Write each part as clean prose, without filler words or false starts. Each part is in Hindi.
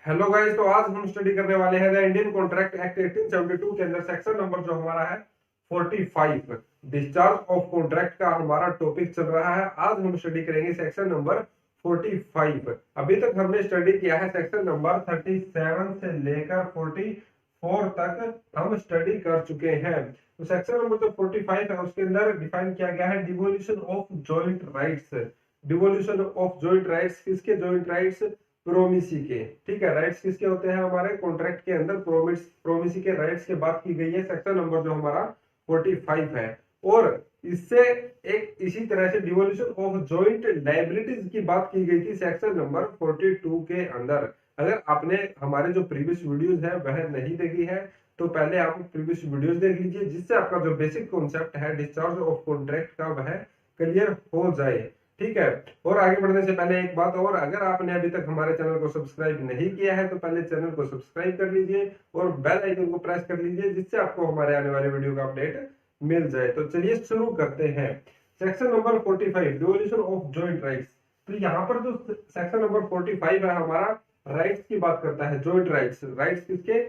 हेलो गाइस, तो आज हम स्टडी करने वाले हैं द इंडियन कॉन्ट्रैक्ट एक्ट 1872 के अंदर सेक्शन नंबर जो हमारा है 45 डिस्चार्ज ऑफ कॉन्ट्रैक्ट का हमारा टॉपिक चल रहा है। आज हम स्टडी करेंगे सेक्शन नंबर 45। अभी तक हमने स्टडी किया है सेक्शन नंबर 37 से लेकर 44 तक हम स्टडी कर चुके हैं। तो सेक्शन नंबर जो 45 है उसके अंदर डिफाइन किया गया है devolution of joint rights. Devolution of joint rights किसके जॉइंट राइट्स? प्रोमिसी के। ठीक है, राइट्स किसके होते हैं हमारे कॉन्ट्रैक्ट के अंदर? प्रोमिसी के राइट्स की बात की गई है सेक्शन नंबर जो हमारा 45 है। और इससे एक इसी तरह से डिवोल्यूशन ऑफ जॉइंट लायबिलिटीज की बात की गई थी सेक्शन नंबर 42 के अंदर। अगर आपने हमारे जो प्रीवियस वीडियोस है वह नहीं देखी है तो पहले आप प्रीवियस वीडियोस देख लीजिए, जिससे आपका जो बेसिक कॉन्सेप्ट है डिस्चार्ज ऑफ कॉन्ट्रैक्ट का वह क्लियर हो जाए। ठीक है, और आगे बढ़ने से पहले एक बात और, अगर आपने अभी तक हमारे चैनल को सब्सक्राइब नहीं किया है तो पहले चैनल को सब्सक्राइब कर लीजिए और बेल आइकन को प्रेस कर लीजिए, जिससे आपको हमारे आने वाले वीडियो का अपडेट मिल जाए। तो चलिए शुरू करते हैं। Section number 45 devolution of joint rights. तो यहाँ पर जो सेक्शन नंबर 45 है हमारा राइट्स की बात करता है, जॉइंट राइट्स। राइट्स किसके?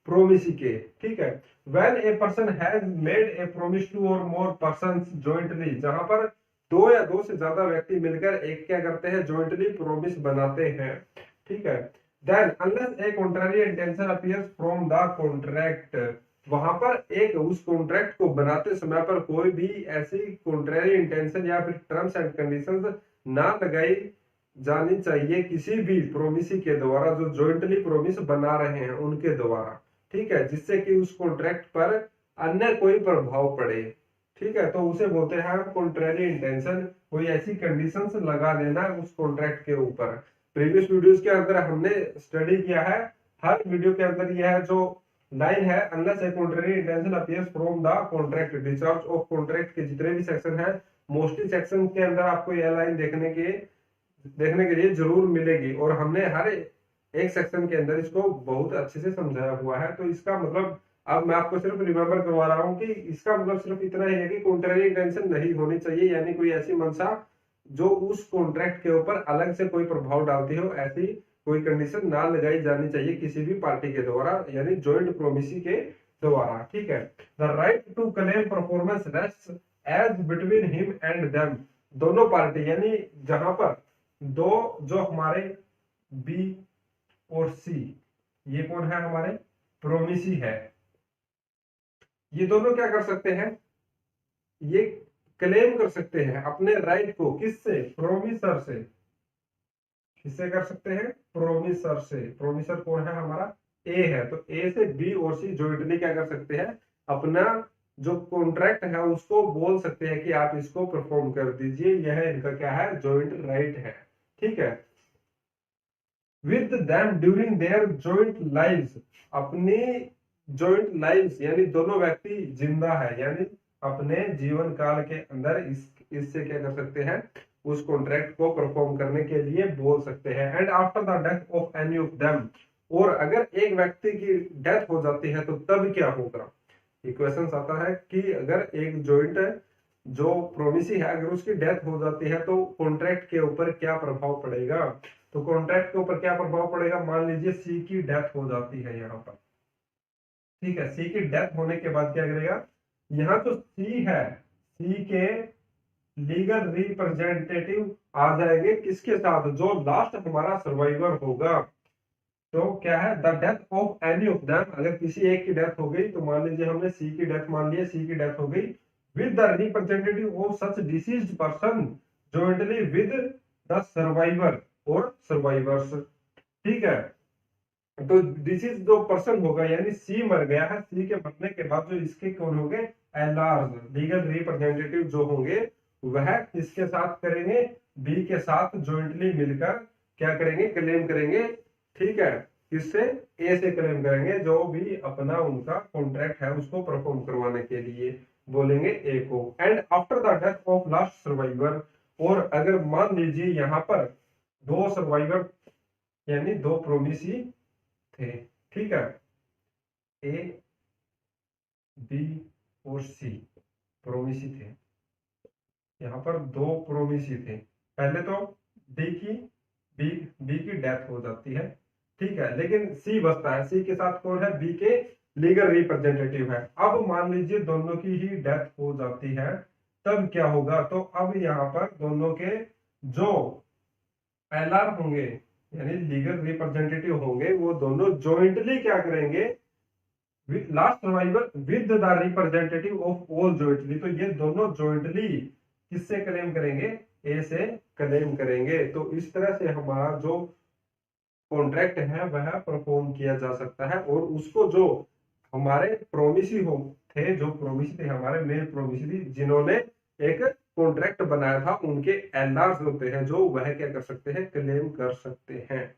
प्रोमिसी के। ठीक है, when a person has made a promise two or more persons jointly, जहां पर दो या दो से ज्यादा व्यक्ति मिलकर एक क्या करते हैं? जॉइंटली प्रोमिस बनाते हैं। ठीक है, then unless a contrary intention appears from the contract, वहां पर एक उस कॉन्ट्रैक्ट को बनाते समय पर कोई भी ऐसी कॉन्ट्रैरी इंटेंशन या फिर टर्म्स एंड कंडीशंस ना लगाई जानी चाहिए किसी भी प्रोमिसी के द्वारा, जो जॉइंटली प्रोमिस बना रहे हैं उनके द्वारा। ठीक है, जिससे कि उस कॉन्ट्रैक्ट पर अन्य कोई प्रभाव पड़े। ठीक है, तो उसे बोलते हैं कॉन्ट्रैरी इंटेंशन, कोई ऐसी कंडीशंस लगा देना उस कॉन्ट्रैक्ट के ऊपर। प्रीवियस वीडियोस के अंदर हमने स्टडी किया है, हर वीडियो के अंदर यह जो लाइन है, unless a contrary intention appears from the contract, discharge of contract के जितने भी सेक्शन है मोस्टली सेक्शन के अंदर आपको यह लाइन देखने के लिए जरूर मिलेगी। और हमने हर एक सेक्शन के अंदर इसको बहुत अच्छे से समझाया हुआ है। तो इसका मतलब अब मैं आपको सिर्फ रिमेंबर करवा रहा हूँ कि इसका मतलब सिर्फ इतना ही है कि कॉन्ट्रैरी इंटेंशन नहीं होनी चाहिए, यानी कोई ऐसी मंशा जो उस कॉन्ट्रैक्ट के ऊपर अलग से कोई प्रभाव डालती हो, ऐसी कोई कंडीशन ना लगाई जानी चाहिए किसी भी पार्टी के द्वारा, यानी जॉइंट प्रोमिसी के द्वारा। ठीक है, the right to claim performance rest as between him and them, दोनों पार्टी यानी जहां पर दो जो हमारे बी और सी, ये कौन है? हमारे प्रोमिसी है। ये दोनों क्या कर सकते हैं? ये क्लेम कर सकते हैं अपने राइट को, किससे? प्रोमिसर से। किससे कर सकते हैं? प्रोमिसर से। प्रोमिसर कौन है? हमारा ए है। तो ए से बी और सी जॉइंटली क्या कर सकते हैं? अपना जो कॉन्ट्रैक्ट है उसको बोल सकते हैं कि आप इसको परफॉर्म कर दीजिए, यह इनका क्या है? जॉइंट राइट है। ठीक है, with them during their joint lives, अपनी जॉइंट लाइव्स यानी दोनों व्यक्ति जिंदा है, यानी अपने जीवन काल के अंदर इससे क्या कर सकते हैं? उस कॉन्ट्रैक्ट को परफॉर्म करने के लिए बोल सकते हैं। And after the death of any of them, और अगर एक व्यक्ति की डेथ हो जाती है तो तब क्या होगा? ये क्वेश्चन आता है कि अगर एक जॉइंट जो प्रोमिसी है अगर उसकी डेथ हो जाती है तो कॉन्ट्रैक्ट के ऊपर क्या प्रभाव पड़ेगा? तो कॉन्ट्रैक्ट के ऊपर क्या प्रभाव पड़ेगा? मान लीजिए सी की डेथ हो जाती है यहाँ पर। ठीक है, सी की डेथ होने के बाद क्या करेगा? यहाँ तो सी है, सी के लीगल रिप्रेजेंटेटिव आ जाएंगे किसके साथ? जो लास्ट हमारा सर्वाइवर होगा। तो क्या है? The death of any of them, अगर किसी एक की डेथ हो गई तो मान लीजिए हमने सी की डेथ मान लिया, सी की डेथ हो गई, with the representative of such deceased person jointly with the survivor और सर्वाइवर्स। ठीक है, तो डिसीज जो पर्सन होगा यानी सी मर गया है, सी के मरने के बाद जो इसके कौन होंगे? एलआर लीगल रिप्रेजेंटेटिव जो होंगे वह किसके साथ करेंगे? बी के साथ जॉइंटली मिलकर क्या करेंगे? क्लेम करेंगे। ठीक है, किससे? ए से क्लेम करेंगे, जो भी अपना उनका कॉन्ट्रैक्ट है उसको परफॉर्म करवाने के लिए बोलेंगे ए को। And after the death of last survivor, और अगर मान लीजिए यहाँ पर दो सर्वाइवर यानी दो प्रोमिसी थे। ठीक है, ए बी और सी प्रोमिसी थे। यहाँ पर दो प्रोमिसी थे। पहले तो डी की बी बी की डेथ हो जाती है, ठीक है, लेकिन सी बचता है, सी के साथ कौन है, बी के लीगल रिप्रेजेंटेटिव है। अब मान लीजिए दोनों की ही डेथ हो जाती है, तब क्या होगा, तो अब यहाँ पर दोनों के जो एलआर होंगे यानी लीगल रिप्रेजेंटेटिव होंगे, वो दोनों जॉइंटली क्या करेंगे, last survivor with the representative of all jointly, तो ये दोनों जॉइंटली किससे क्लेम करेंगे, ए से क्लेम करेंगे। तो इस तरह से हमारा जो कॉन्ट्रैक्ट है वह परफॉर्म किया जा सकता है, और उसको जो हमारे प्रोमिसी हो थे, जो प्रोमिसी थे हमारे मेन प्रोमिसी जिन्होंने एक कॉन्ट्रैक्ट बनाया था, उनके एलआर होते हैं जो वह क्या कर सकते हैं, क्लेम कर सकते हैं।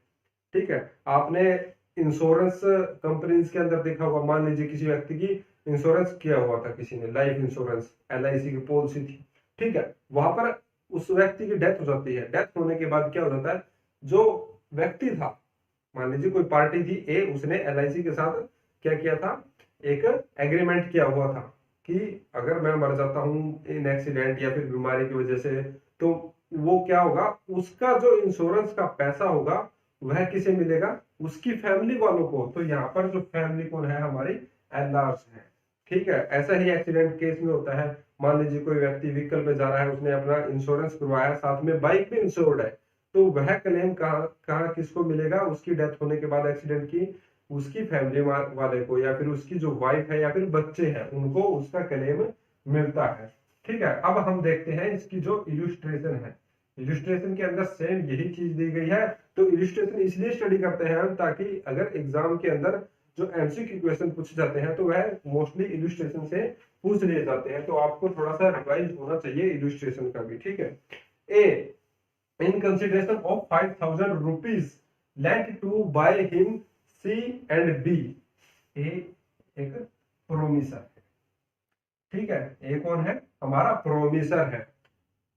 ठीक है, आपने इंश्योरेंस कंपनीज के अंदर देखा होगा, मान लीजिए किसी व्यक्ति की इंश्योरेंस किया हुआ था, किसी ने लाइफ इंश्योरेंस एलआईसी की पॉलिसी थी, ठीक है, वहां पर उस व्यक्ति की डेथ हो जाती है। डेथ होने के बाद क्या हो जाता है, जो व्यक्ति था, मान लीजिए कोई पार्टी थी ए, उसने एलआईसी के साथ क्या किया था, एक एग्रीमेंट किया हुआ था कि अगर मैं मर जाता हूं इन एक्सीडेंट या फिर बीमारी की वजह से, तो वो क्या होगा, उसका जो इंश्योरेंस का पैसा होगा वह किसे मिलेगा, उसकी फैमिली वालों को। तो यहाँ पर जो फैमिली कौन है, हमारी एलआर्स है। ठीक है, ऐसा ही एक्सीडेंट केस में होता है, मान लीजिए कोई व्यक्ति व्हीकल पे जा रहा है, उसने अपना इंश्योरेंस करवाया, साथ में बाइक भी इंश्योर्ड है, तो वह क्लेम कहाँ कहाँ किसको मिलेगा, उसकी डेथ होने के बाद एक्सीडेंट की, उसकी फैमिली वाले को, या फिर उसकी जो वाइफ है या फिर बच्चे हैं उनको उसका क्लेम मिलता है। ठीक है, अब हम देखते हैं इसकी जो इल्यूस्ट्रेशन है, इल्यूस्ट्रेशन के अंदर सेम यही चीज दी गई है। तो इल्यूस्ट्रेशन इसलिए स्टडी करते हैं हम, ताकि अगर एग्जाम के अंदर जो एमसीक्यू क्वेश्चन पूछे जाते हैं तो वह मोस्टली इल्यूस्ट्रेशन से पूछ लिए जाते हैं, तो आपको थोड़ा सा रिवाइज होना चाहिए इल्यूस्ट्रेशन का भी। ठीक है, ए in consideration of 5,000 rupees lent to buy him C and B, ए एक प्रोमिसर है। ठीक है, ए कौन है, हमारा प्रोमिसर है,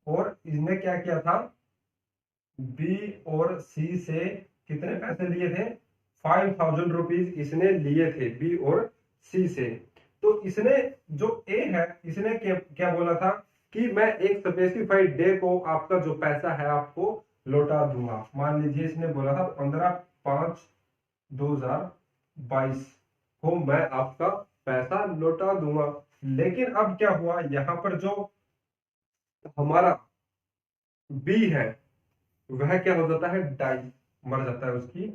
और इसने क्या किया था, बी और सी से कितने पैसे लिए थे, 5,000 रुपीज इसने लिए थे बी और सी से। तो इसने जो ए है, इसने क्या क्या बोला था कि मैं एक स्पेसिफाइड डे को आपका जो पैसा है आपको लौटा दूंगा। मान लीजिए इसने बोला था 15/5/2022 को मैं आपका पैसा लौटा दूंगा। लेकिन अब क्या हुआ, यहाँ पर जो हमारा बी है वह क्या हो जाता है, डाई, मर जाता है, उसकी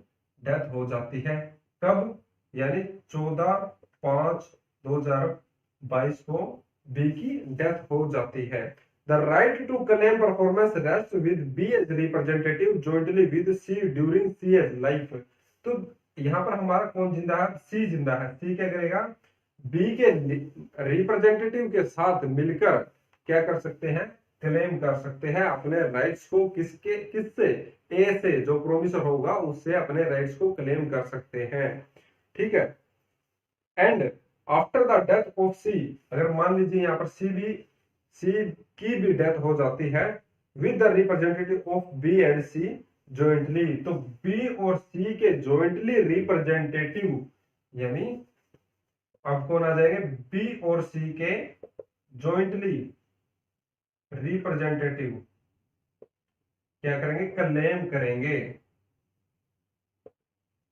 डेथ हो जाती है। कब, यानी 14/5/2022 को बी की डेथ हो जाती है। The right to claim performance rest with B as representative jointly with C during C as life. तो यहाँ पर हमारा कौन जिंदा है, सी जिंदा है। सी क्या करेगा, बी के रिप्रेजेंटेटिव के साथ मिलकर क्या कर सकते हैं, क्लेम कर सकते हैं अपने राइट्स को, किसके किससे, ए से, जो प्रोमिसर होगा उससे अपने राइट्स को क्लेम कर सकते हैं। ठीक है, and after the death of C, अगर मान लीजिए यहाँ पर सी की भी डेथ हो जाती है, with the representative of B and C jointly, तो बी और सी के जॉइंटली रिप्रेजेंटेटिव, यानी अब कौन आ जाएंगे, बी और सी के जॉइंटली रिप्रेजेंटेटिव क्या करेंगे, क्लेम करेंगे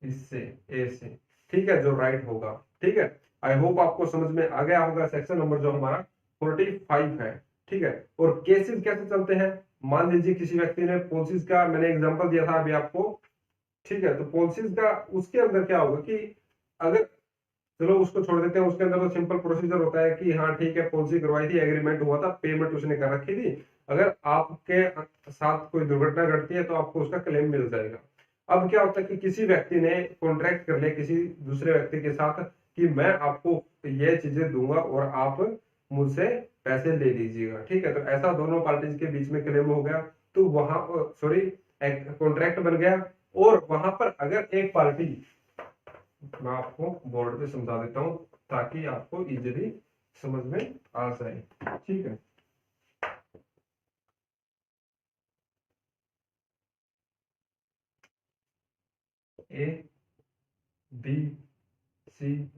इससे, ए से। ठीक है, जो राइट होगा। ठीक है, आई होप आपको समझ में आ गया होगा सेक्शन नंबर जो हमारा 45 है। ठीक है, और केसेस कैसे चलते हैं, मान लीजिए किसी व्यक्ति ने पॉलिसीज का, मैंने एग्जांपल दिया था अभी आपको, ठीक है, तो पॉलिसीज का उसके अंदर क्या होगा कि अगर, चलो उसको छोड़ देते हैं, उसके अंदर तो सिंपल प्रोसीजर होता है कि हाँ ठीक है, पॉलिसी करवाई थी, एग्रीमेंट हुआ था, पेमेंट उसने कर रखी थी, अगर आपके साथ कोई दुर्घटना घटती है तो आपको उसका क्लेम मिल जाएगा। अब क्या होता है कि किसी व्यक्ति ने कॉन्ट्रैक्ट कर लिया किसी दूसरे व्यक्ति के साथ कि मैं आपको ये चीजें दूंगा और आप मुझसे पैसे ले लीजिएगा। ठीक है, तो ऐसा दोनों पार्टीज के बीच में क्लेम हो गया, तो वहां, सॉरी, कॉन्ट्रैक्ट बन गया, और वहां पर अगर एक पार्टी, मैं आपको बोर्ड पे समझा देता हूं ताकि आपको इजीली समझ में आ जाए। ठीक है, ए बी सी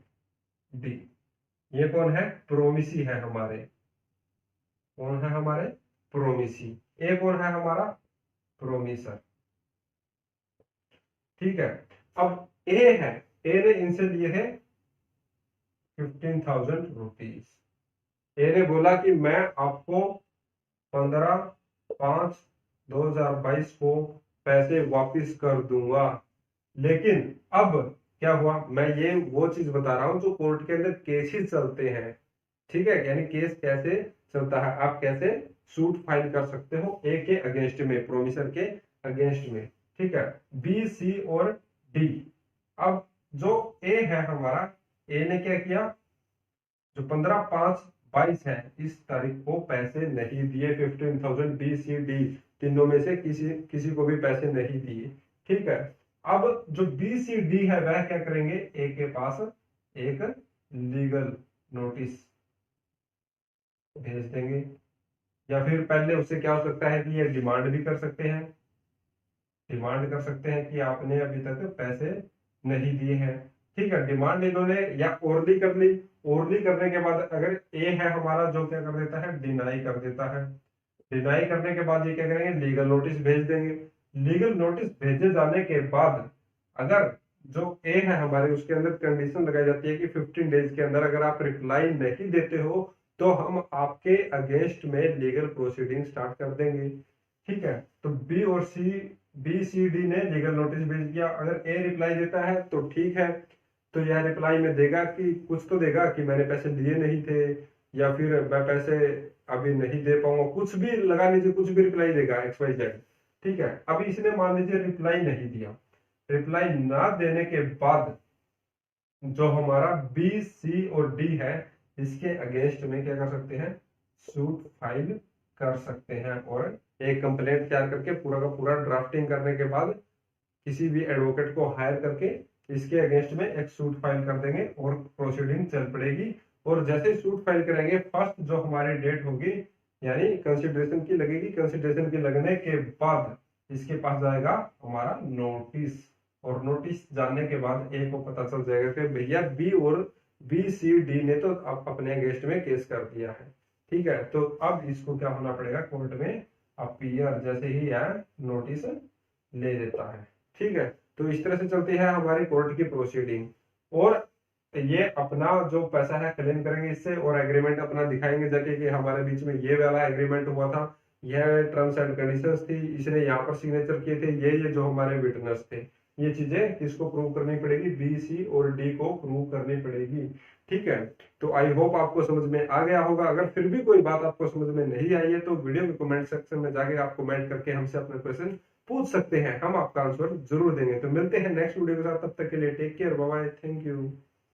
डी, ये कौन है, प्रोमिसी है हमारे, कौन है हमारे, प्रोमिसी। ए कौन है हमारा, प्रोमिसर। ठीक है, अब ए है, ए ने इनसे लिए थे 15,000 रुपीज। ए ने बोला कि मैं आपको 15/5/2022 को पैसे वापस कर दूंगा। लेकिन अब क्या हुआ, मैं ये वो चीज बता रहा हूं जो कोर्ट के अंदर केसेस चलते हैं, ठीक है, यानी केस कैसे चलता है, आप कैसे सूट फाइल कर सकते हो ए के अगेंस्ट में, प्रोमिसर के अगेंस्ट में, ठीक है, बी सी और डी। अब जो ए है हमारा, ए ने क्या किया, जो 15/5/22 है इस तारीख को पैसे नहीं दिए 15,000, बी सी डी तीनों में से किसी किसी को भी पैसे नहीं दिए, ठीक है। अब जो बी सी डी है वह क्या करेंगे, ए के पास एक लीगल नोटिस भेज देंगे, या फिर पहले उससे क्या हो सकता है कि ये डिमांड भी कर सकते हैं, डिमांड कर सकते हैं कि आपने अभी तक पैसे नहीं दिए हैं, ठीक है। डिमांड इन्होंने या ओरली कर ली, ओरली करने के बाद अगर ए है हमारा जो क्या कर देता है, डिनाई कर देता है, डिनाई करने के बाद ये क्या करेंगे, लीगल नोटिस भेज देंगे। लीगल नोटिस भेजे जाने के बाद अगर जो ए है हमारे, उसके अंदर कंडीशन लगाई जाती है कि 15 डेज के अंदर अगर आप रिप्लाई नहीं देते हो तो हम आपके अगेंस्ट में लीगल प्रोसीडिंग स्टार्ट कर देंगे, ठीक है। तो बी और सी, बी सी डी ने लीगल नोटिस भेज दिया, अगर ए रिप्लाई देता है तो ठीक है, तो यह रिप्लाई में देगा कि कुछ तो देगा कि मैंने पैसे लिए नहीं थे, या फिर मैं पैसे अभी नहीं दे पाऊंगा, कुछ भी लगा लीजिए, कुछ भी रिप्लाई देगा एक्स वाई जेड, ठीक है। अभी इसने मान लीजिए रिप्लाई नहीं दिया, रिप्लाई ना देने के बाद जो हमारा बी सी और डी है इसके अगेंस्ट में क्या कर सकते हैं, सूट फाइल कर सकते हैं, और एक कंप्लेंट तैयार करके पूरा का पूरा ड्राफ्टिंग करने के बाद किसी भी एडवोकेट को हायर करके इसके अगेंस्ट में एक सूट फाइल कर देंगे और प्रोसीडिंग चल पड़ेगी। और जैसे ही सूट फाइल करेंगे, फर्स्ट जो हमारी डेट होगी यानी कंसिडरेशन की लगेगी, कंसिडरेशन की लगने के बाद इसके पास जाएगा हमारा नोटिस, और नोटिस जानने के बाद ए को पता चल जाएगा कि भैया बी और बी सी डी ने तो अब अपने अगेंस्ट में केस कर दिया है, ठीक है। तो अब इसको क्या होना पड़ेगा, कोर्ट में अपीयर, जैसे ही यह नोटिस ले लेता है, ठीक है। तो इस तरह से चलती है हमारी कोर्ट की प्रोसीडिंग, और ये अपना जो पैसा है क्लेम करेंगे इससे, और एग्रीमेंट अपना दिखाएंगे जाके कि हमारे बीच में ये वाला एग्रीमेंट हुआ था, यह टर्म्स एंड कंडीशंस थी, इसने यहाँ पर सिग्नेचर किए थे, ये जो हमारे विटनेस थे, ये चीजें किसको प्रूव करनी पड़ेगी, बी सी और डी को प्रूव करनी पड़ेगी, ठीक है। तो आई होप आपको समझ में आ गया होगा। अगर फिर भी कोई बात आपको समझ में नहीं आई है तो वीडियो के कमेंट सेक्शन में जाके आप कमेंट करके हमसे अपने क्वेश्चन पूछ सकते हैं, हम आपका आंसर जरूर देंगे। तो मिलते हैं नेक्स्ट वीडियो के साथ, तब तक के लिए take care, bye bye, thank you.